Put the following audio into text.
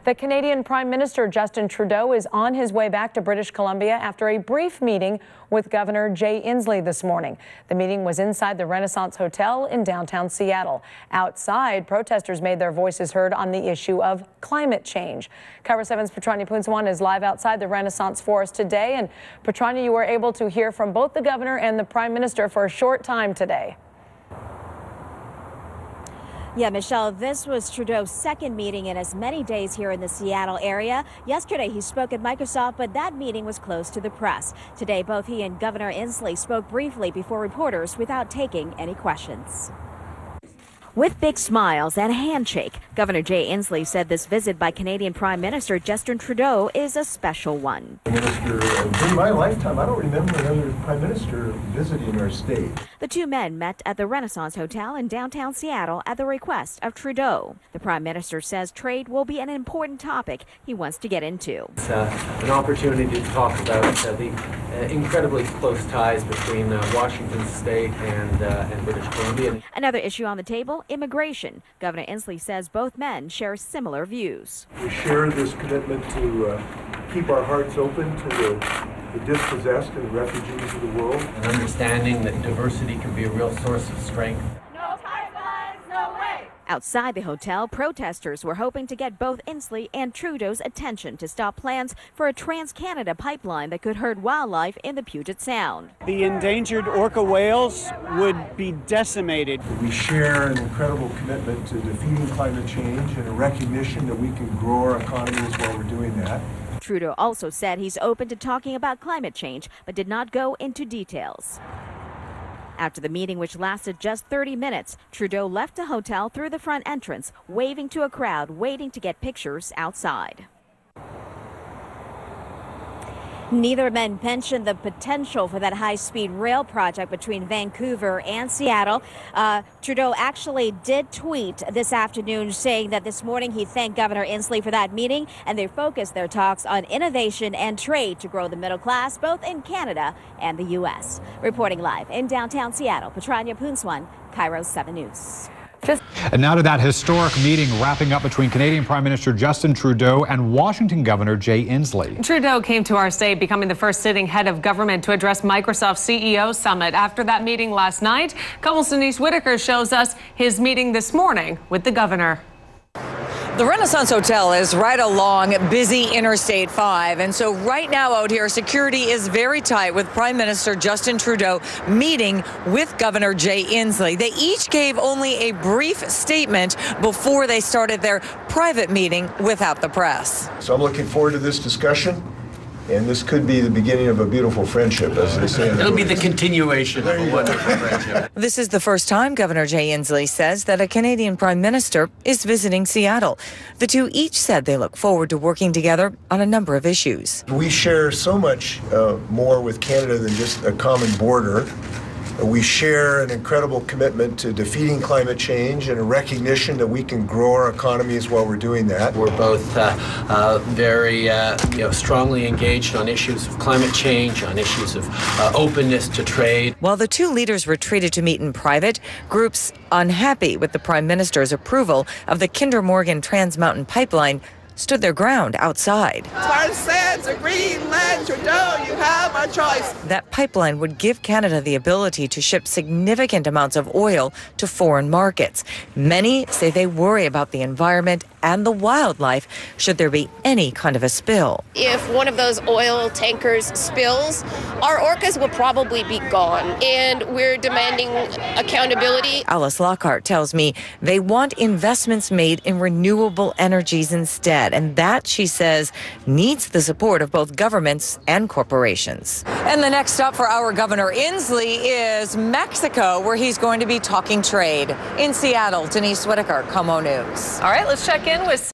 The Canadian Prime Minister Justin Trudeau is on his way back to British Columbia after a brief meeting with Governor Jay Inslee this morning. The meeting was inside the Renaissance Hotel in downtown Seattle. Outside, protesters made their voices heard on the issue of climate change. Cover 7's Patrania Poonswan is live outside the Renaissance Forest today. And Patrania, you were able to hear from both the governor and the Prime Minister for a short time today. Yeah, Michelle, this was Trudeau's second meeting in as many days here in the Seattle area. Yesterday, he spoke at Microsoft, but that meeting was closed to the press. Today, both he and Governor Inslee spoke briefly before reporters without taking any questions. With big smiles and a handshake, Governor Jay Inslee said this visit by Canadian Prime Minister Justin Trudeau is a special one. Minister, in my lifetime, I don't remember another Prime Minister visiting our state. The two men met at the Renaissance Hotel in downtown Seattle at the request of Trudeau. The Prime Minister says trade will be an important topic he wants to get into. It's an opportunity to talk about the incredibly close ties between Washington State and British Columbia. Another issue on the table, immigration. Governor Inslee says both men share similar views. We share this commitment to keep our hearts open to the dispossessed and the refugees of the world. An understanding that diversity can be a real source of strength. No pipelines, no way! Outside the hotel, protesters were hoping to get both Inslee and Trudeau's attention to stop plans for a Trans-Canada pipeline that could hurt wildlife in the Puget Sound. The endangered orca whales would be decimated. We share an incredible commitment to defeating climate change and a recognition that we can grow our economies while we're doing that. Trudeau also said he's open to talking about climate change, but did not go into details. After the meeting, which lasted just 30 minutes, Trudeau left the hotel through the front entrance, waving to a crowd waiting to get pictures outside. Neither men mentioned the potential for that high-speed rail project between Vancouver and Seattle. Trudeau actually did tweet this afternoon saying that this morning he thanked Governor Inslee for that meeting, and they focused their talks on innovation and trade to grow the middle class, both in Canada and the U.S. Reporting live in downtown Seattle, Patrania Poonswan, Cairo 7 News. And now to that historic meeting wrapping up between Canadian Prime Minister Justin Trudeau and Washington Governor Jay Inslee. Trudeau came to our state, becoming the first sitting head of government to address Microsoft's CEO summit. After that meeting last night, Comel's Denise Whitaker shows us his meeting this morning with the governor. The Renaissance Hotel is right along busy Interstate 5, and so right now out here, security is very tight with Prime Minister Justin Trudeau meeting with Governor Jay Inslee. They each gave only a brief statement before they started their private meeting without the press. So I'm looking forward to this discussion, and this could be the beginning of a beautiful friendship, as they say. It'll be the continuation of a wonderful friendship. This is the first time Governor Jay Inslee says that a Canadian Prime Minister is visiting Seattle. The two each said they look forward to working together on a number of issues. We share so much more with Canada than just a common border. We share an incredible commitment to defeating climate change and a recognition that we can grow our economies while we're doing that. We're both very strongly engaged on issues of climate change, on issues of openness to trade. While the two leaders retreated to meet in private, groups unhappy with the Prime Minister's approval of the Kinder Morgan Trans Mountain Pipeline stood their ground outside. Tar sands of Greenland, Trudeau, you have a choice. That pipeline would give Canada the ability to ship significant amounts of oil to foreign markets. Many say they worry about the environment and the wildlife should there be any kind of a spill. If one of those oil tankers spills, our orcas will probably be gone, and we're demanding accountability. Alice Lockhart tells me they want investments made in renewable energies instead, and that, she says, needs the support of both governments and corporations. And the next stop for our Governor Inslee is Mexico, where he's going to be talking trade. In Seattle, Denise Whitaker, KOMO News. All right, let's check in with